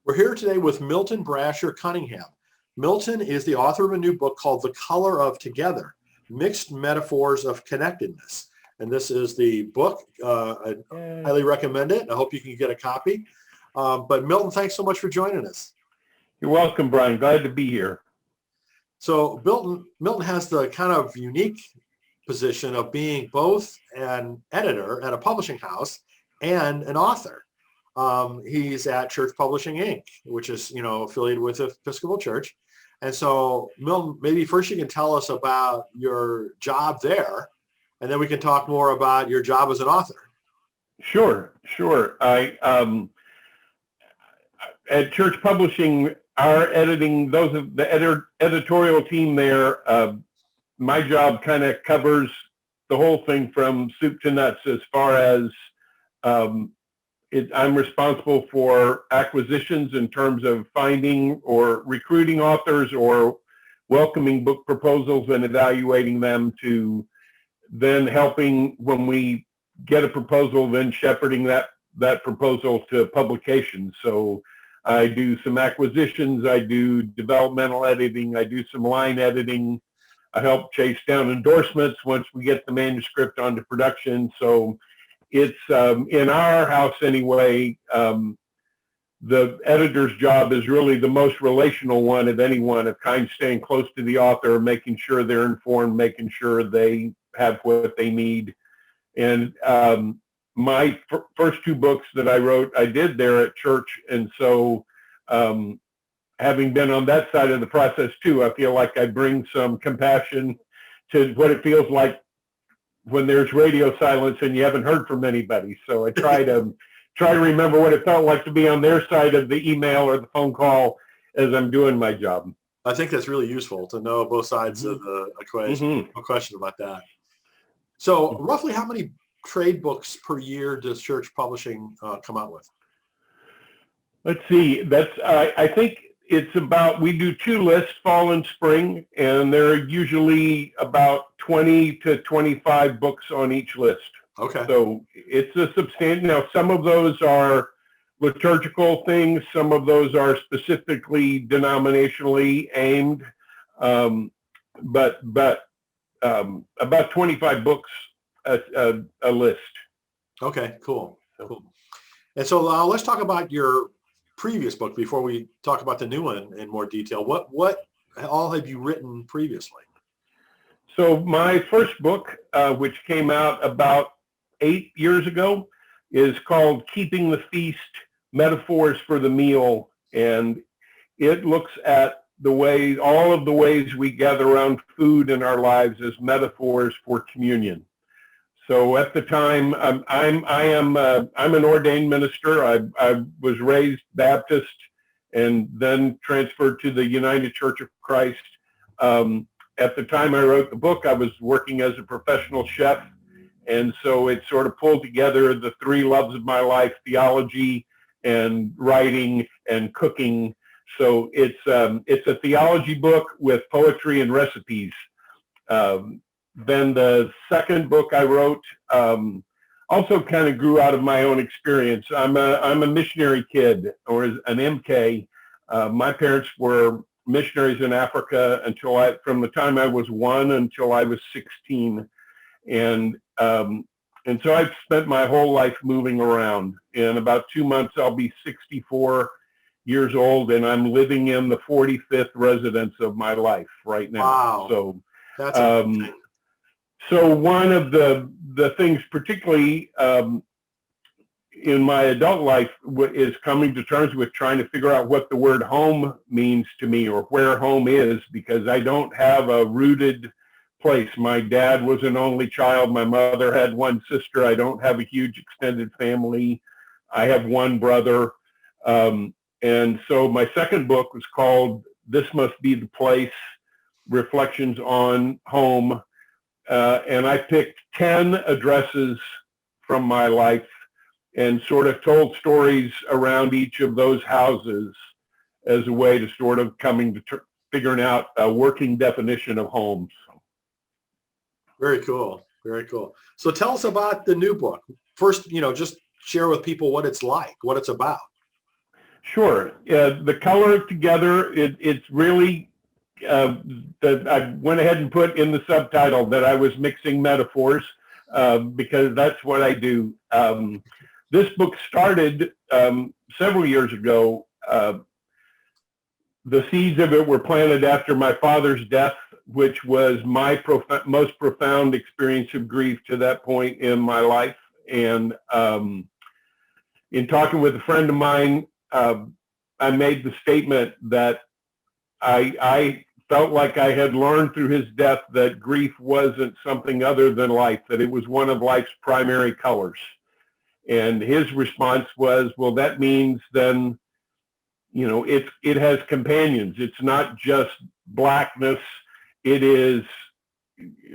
We're here today with Milton Brasher-Cunningham. Milton is the author of a new book called The Color of Together, Mixed Metaphors of Connectedness. And this is the book. I highly recommend it. I hope you can get a copy. But Milton, thanks so much for joining us. You're welcome, Brian. Glad to be here. So Milton has the kind of unique position of being both an editor at a publishing house and an author. He's at Church Publishing Inc., which is, affiliated with the Episcopal Church. And so, Milton, maybe first you can tell us about your job there, and then we can talk more about your job as an author. Sure. At Church Publishing, our editing, those of the editorial team there, my job kind of covers the whole thing from soup to nuts as far as I'm responsible for acquisitions in terms of finding or recruiting authors or welcoming book proposals and evaluating them, to then helping when we get a proposal, then shepherding that proposal to publication. So I do some acquisitions, I do developmental editing, I do some line editing. I help chase down endorsements once we get the manuscript onto production. So it's in our house anyway, the editor's job is really the most relational one of anyone, of kind of staying close to the author, making sure they're informed, making sure they have what they need. And my first two books that I wrote, I did there at church. And so having been on that side of the process too, I feel like I bring some compassion to what it feels like when there's radio silence and you haven't heard from anybody. So I try to remember what it felt like to be on their side of the email or the phone call as I'm doing my job. I think that's really useful to know both sides of the equation. No question about that. So roughly how many trade books per year does Church Publishing come out with? Let's see. I think it's about, we do two lists, fall and spring, and there are usually about 20 to 25 books on each list. Okay. So it's a substantial, now some of those are liturgical things, some of those are specifically denominationally aimed, but about 25 books a list. Okay, cool. And so let's talk about your previous book before we talk about the new one in more detail. What all have you written previously? So my first book, which came out about 8 years ago, is called Keeping the Feast, Metaphors for the Meal. And it looks at all of the ways we gather around food in our lives as metaphors for communion. So at the time, I'm an ordained minister. I was raised Baptist and then transferred to the United Church of Christ. At the time I wrote the book, I was working as a professional chef. And so it sort of pulled together the three loves of my life: theology and writing and cooking. So it's a theology book with poetry and recipes. Then the second book I wrote also kind of grew out of my own experience. I'm a missionary kid, or an MK. My parents were missionaries in Africa from the time I was 1 until I was 16. And so I've spent my whole life moving around. In about 2 months, I'll be 64 years old, and I'm living in the 45th residence of my life right now. Wow. So that's amazing. So one of the things, particularly in my adult life, is coming to terms with trying to figure out what the word home means to me, or where home is, because I don't have a rooted place. My dad was an only child. My mother had one sister. I don't have a huge extended family. I have one brother. And so my second book was called This Must Be the Place, Reflections on Home. And I picked 10 addresses from my life and sort of told stories around each of those houses as a way to sort of figuring out a working definition of home. Very cool. Very cool. So tell us about the new book. First, just share with people what it's like, what it's about. Sure. The color together, it's really, that I went ahead and put in the subtitle that I was mixing metaphors, because that's what I do. This book started several years ago. The seeds of it were planted after my father's death, which was my most profound experience of grief to that point in my life. And in talking with a friend of mine, I made the statement that I felt like I had learned through his death that grief wasn't something other than life, that it was one of life's primary colors. And his response was, well, that means then, it has companions. It's not just blackness. It is,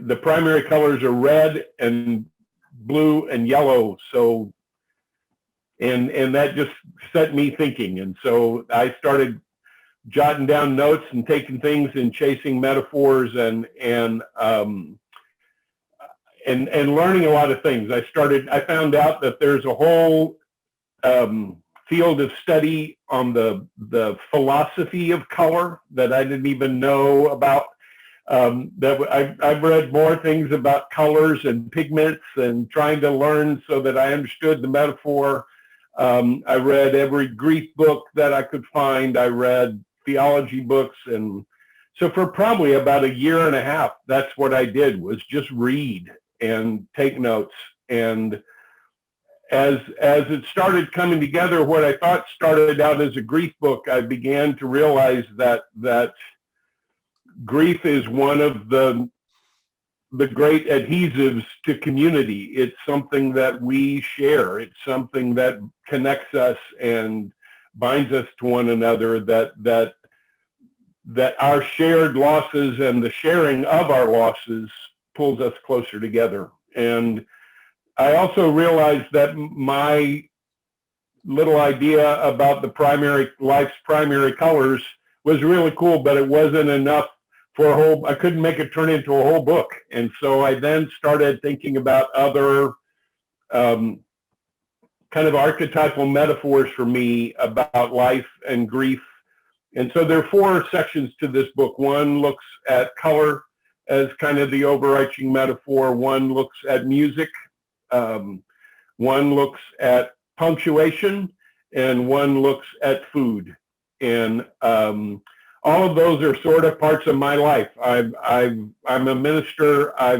the primary colors are red and blue and yellow. So, and that just set me thinking. And so I started jotting down notes and taking things and chasing metaphors and learning a lot of things. I found out that there's a whole field of study on the philosophy of color that I didn't even know about. I've read more things about colors and pigments and trying to learn so that I understood the metaphor. I read every Greek book that I could find. I read theology books. And so for probably about a year and a half, that's what I did, was just read and take notes. And as it started coming together, what I thought started out as a grief book, I began to realize that grief is one of the great adhesives to community. It's something that we share. It's something that connects us and binds us to one another, that our shared losses and the sharing of our losses pulls us closer together. And I also realized that my little idea about life's primary colors was really cool, but it wasn't enough for I couldn't make it turn into a whole book. And so I then started thinking about other kind of archetypal metaphors for me about life and grief. And so there are 4 sections to this book. One looks at color as kind of the overarching metaphor. One looks at music. One looks at punctuation, and one looks at food. And all of those are sort of parts of my life. I'm a minister. I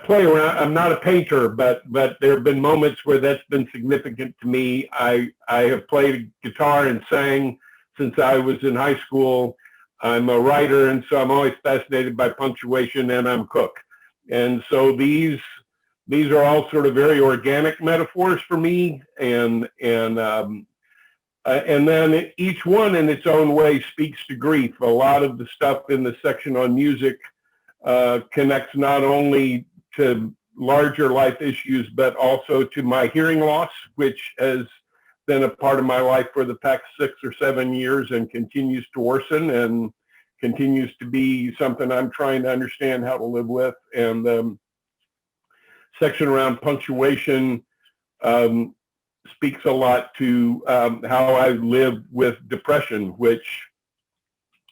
play around. I'm not a painter, but there have been moments where that's been significant to me. I have played guitar and sang since I was in high school. I'm a writer, and so I'm always fascinated by punctuation, and I'm a cook. And so these are all sort of very organic metaphors for me, and then each one in its own way speaks to grief. A lot of the stuff in the section on music connects not only to larger life issues, but also to my hearing loss, which has been a part of my life for the past 6 or 7 years and continues to worsen and continues to be something I'm trying to understand how to live with. And the section around punctuation speaks a lot to how I live with depression, which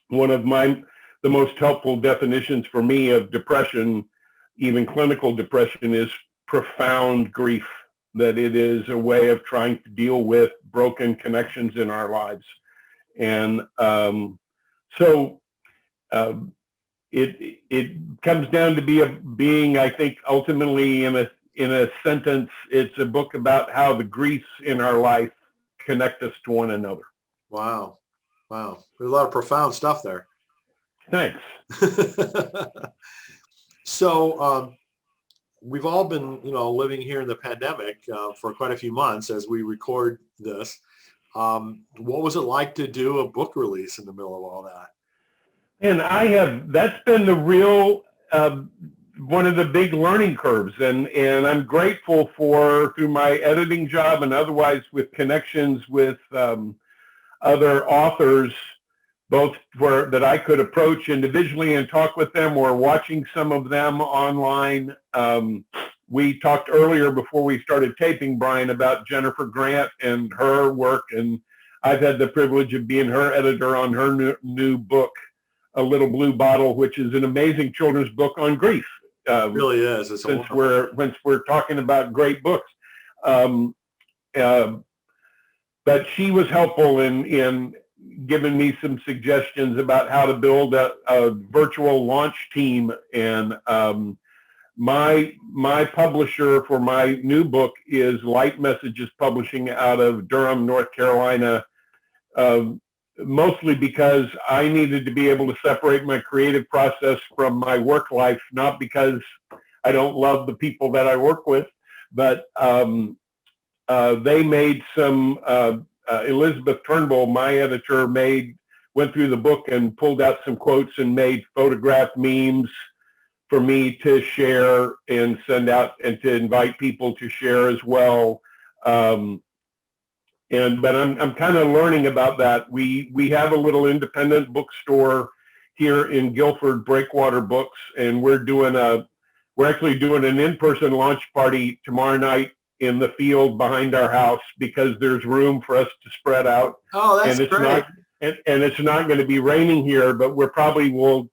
one of the most helpful definitions for me of depression, even clinical depression, is profound grief, that it is a way of trying to deal with broken connections in our lives. And so it comes down to being, I think, ultimately in a sentence, it's a book about how the griefs in our life connect us to one another. Wow. There's a lot of profound stuff there. Thanks. So we've all been, living here in the pandemic for quite a few months as we record this. What was it like to do a book release in the middle of all that? And that's been the real, one of the big learning curves. And I'm grateful through my editing job and otherwise with connections with other authors, both that I could approach individually and talk with them, or watching some of them online. we talked earlier before we started taping, Brian, about Jennifer Grant and her work, and I've had the privilege of being her editor on her new book, A Little Blue Bottle, which is an amazing children's book on grief. It really is. It's since we're talking about great books. But she was helpful in giving me some suggestions about how to build a virtual launch team. And my publisher for my new book is Light Messages Publishing out of Durham, North Carolina, mostly because I needed to be able to separate my creative process from my work life, not because I don't love the people that I work with, but they made some, Elizabeth Turnbull, my editor, went through the book and pulled out some quotes and made photograph memes for me to share and send out and to invite people to share as well. But I'm kind of learning about that. We have a little independent bookstore here in Guilford, Breakwater Books, and we're actually doing an in-person launch party tomorrow night in the field behind our house because there's room for us to spread out. Oh, that's great. And it's not going to be raining here, but we'll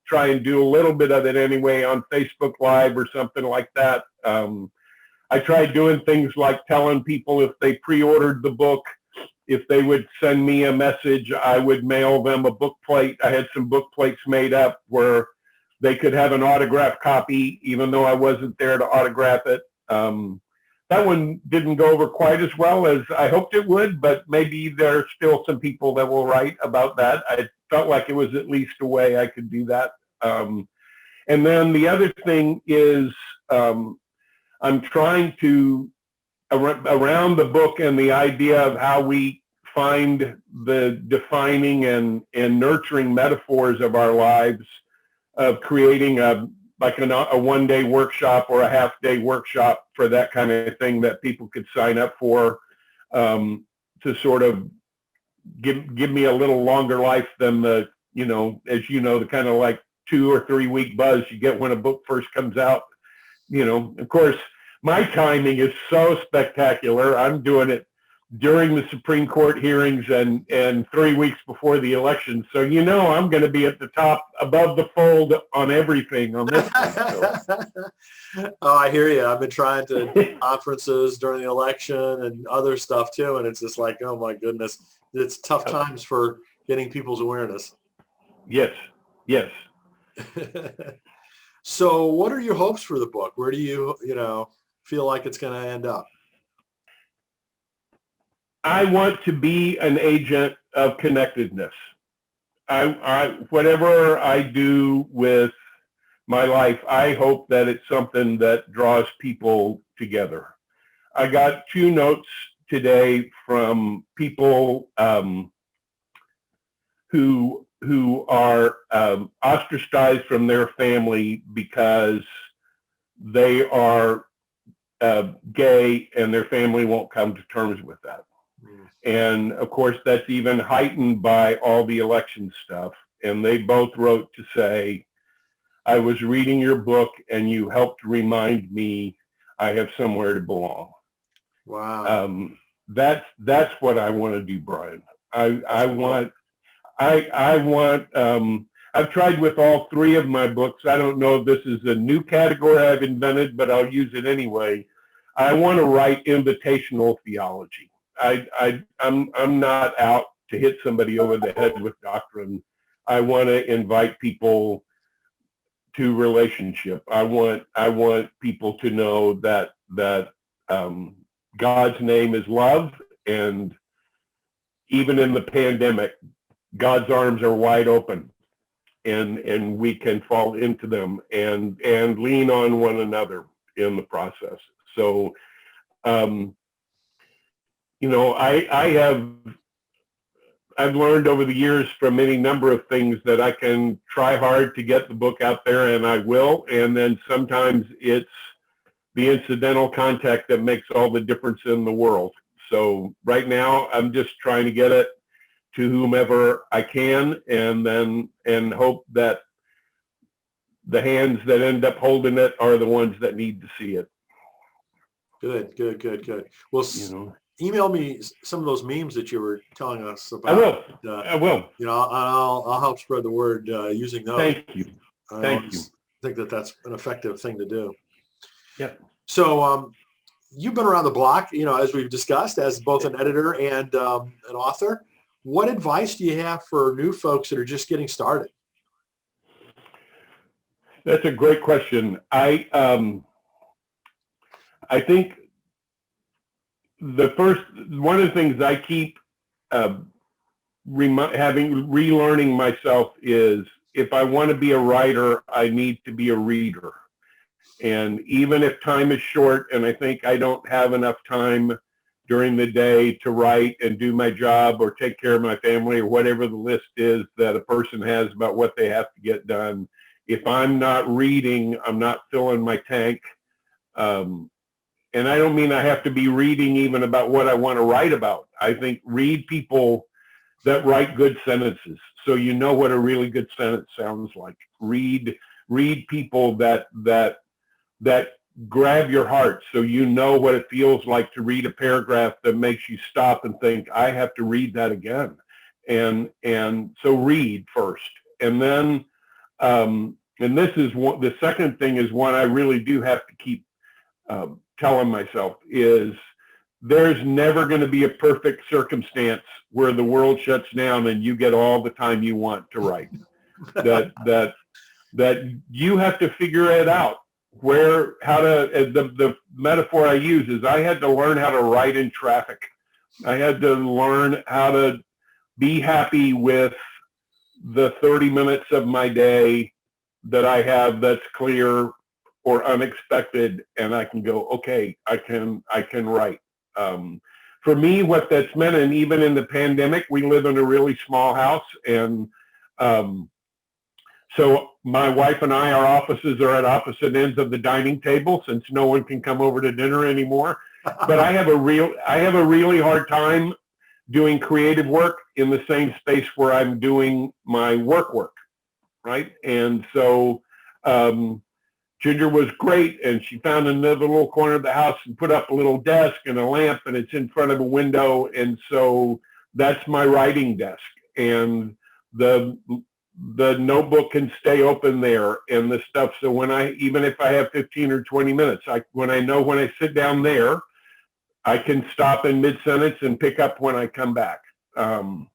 try and do a little bit of it anyway on Facebook Live or something like that. I tried doing things like telling people if they pre-ordered the book, if they would send me a message, I would mail them a book plate. I had some book plates made up where they could have an autographed copy, even though I wasn't there to autograph it. That one didn't go over quite as well as I hoped it would, but maybe there's still some people that will write about that. I felt like it was at least a way I could do that. And then the other thing is I'm trying to, around the book and the idea of how we find the defining and nurturing metaphors of our lives, of creating a one-day workshop or a half-day workshop for that kind of thing that people could sign up for, to sort of give me a little longer life than the kind of like 2 or 3 week buzz you get when a book first comes out. Of course, my timing is so spectacular. I'm doing it during the Supreme Court hearings and 3 weeks before the election. So, I'm going to be at the top, above the fold on everything on this one, so. Oh, I hear you. I've been trying to do conferences during the election and other stuff too. And it's just like, oh my goodness, it's tough times for getting people's awareness. Yes. So what are your hopes for the book? Where do you feel like it's going to end up? I want to be an agent of connectedness. Whatever I do with my life, I hope that it's something that draws people together. I got 2 notes today from people who are ostracized from their family because they are gay and their family won't come to terms with that. And of course, that's even heightened by all the election stuff. And they both wrote to say, I was reading your book and you helped remind me I have somewhere to belong. Wow. That's what I want to do, Brian. I've tried with all 3 of my books. I don't know if this is a new category I've invented, but I'll use it anyway. I want to write invitational theology. I'm not out to hit somebody over the head with doctrine. I want to invite people to relationship. I want people to know that God's name is love, and even in the pandemic, God's arms are wide open, and we can fall into them and lean on one another in the process. So, I've learned over the years from any number of things that I can try hard to get the book out there, and I will. And then sometimes it's the incidental contact that makes all the difference in the world. So right now, I'm just trying to get it to whomever I can, and hope that the hands that end up holding it are the ones that need to see it. Good, good, good, good. Well, You know, email me some of those memes that you were telling us I about. will. I will. I'll help spread the word using those. Thank you. I Thank you. always think that that's an effective thing to do. Yep. So you've been around the block, as we've discussed, as both an editor and an author. What advice do you have for new folks that are just getting started? That's a great question. I think one of the things I keep relearning myself is, if I want to be a writer, I need to be a reader. And even if time is short and I think I don't have enough time during the day to write and do my job or take care of my family or whatever the list is that a person has about what they have to get done, if I'm not reading, I'm not filling my tank. And I don't mean I have to be reading even about what I want to write about. I think read people that write good sentences, so you know what a really good sentence sounds like. Read people that grab your heart, so you know what it feels like to read a paragraph that makes you stop and think, I have to read that again. And so read first. And then, and this is the second thing is one I really do have to keep telling myself, is there's never going to be a perfect circumstance where the world shuts down and you get all the time you want to write. that you have to figure it out. The metaphor I use is, I had to learn how to write in traffic. I had to learn how to be happy with the 30 minutes of my day that I have that's clear or unexpected, and I can go, okay, I can write. For me, what that's meant, and even in the pandemic, we live in a really small house, and so my wife and I, our offices are at opposite ends of the dining table, since no one can come over to dinner anymore. But I have a really hard time doing creative work in the same space where I'm doing my work, right? And so Ginger was great, and she found another little corner of the house and put up a little desk and a lamp, and it's in front of a window, and so that's my writing desk. And the notebook can stay open there and the stuff. So even if I have 15 or 20 minutes, when I sit down there, I can stop in mid-sentence and pick up when I come back. I'm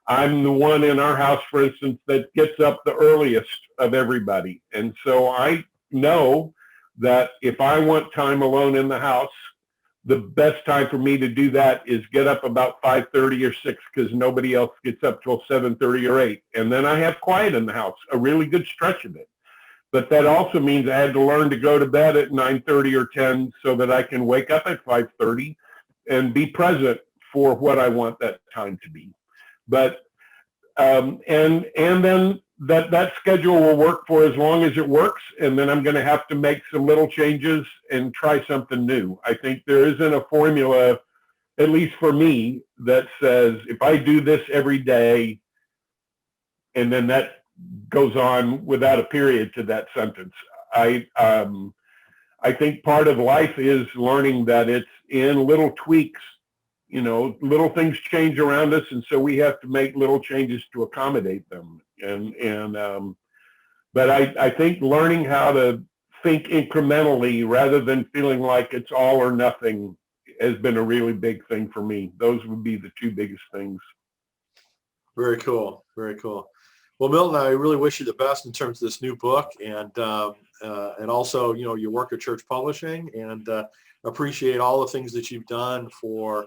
the one in our house, for instance, that gets up the earliest of everybody. And so I know that if I want time alone in the house, the best time for me to do that is get up about 5:30 or 6, because nobody else gets up till 7:30 or 8. And then I have quiet in the house, a really good stretch of it. But that also means I had to learn to go to bed at 9:30 or 10 so that I can wake up at 5:30 and be present for what I want that time to be. But and then that schedule will work for as long as it works, and then I'm going to have to make some little changes and try something new. I think there isn't a formula, at least for me, that says if I do this every day, and then that goes on without a period to that sentence. I think part of life is learning that it's in little tweaks. Little things change around us, and so we have to make little changes to accommodate them. But I think learning how to think incrementally rather than feeling like it's all or nothing has been a really big thing for me. Those would be the two biggest things. Very cool. Very cool. Well, Milton, I really wish you the best in terms of this new book, and also, your work at Church Publishing, and appreciate all the things that you've done for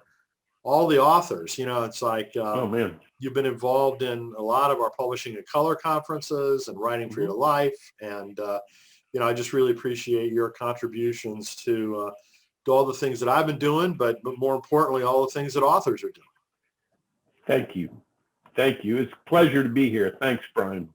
all the authors. It's like, oh man, you've been involved in a lot of our Publishing in Color conferences and Writing for Your Life. And, I just really appreciate your contributions to all the things that I've been doing, but more importantly, all the things that authors are doing. Thank you. Thank you. It's a pleasure to be here. Thanks, Brian.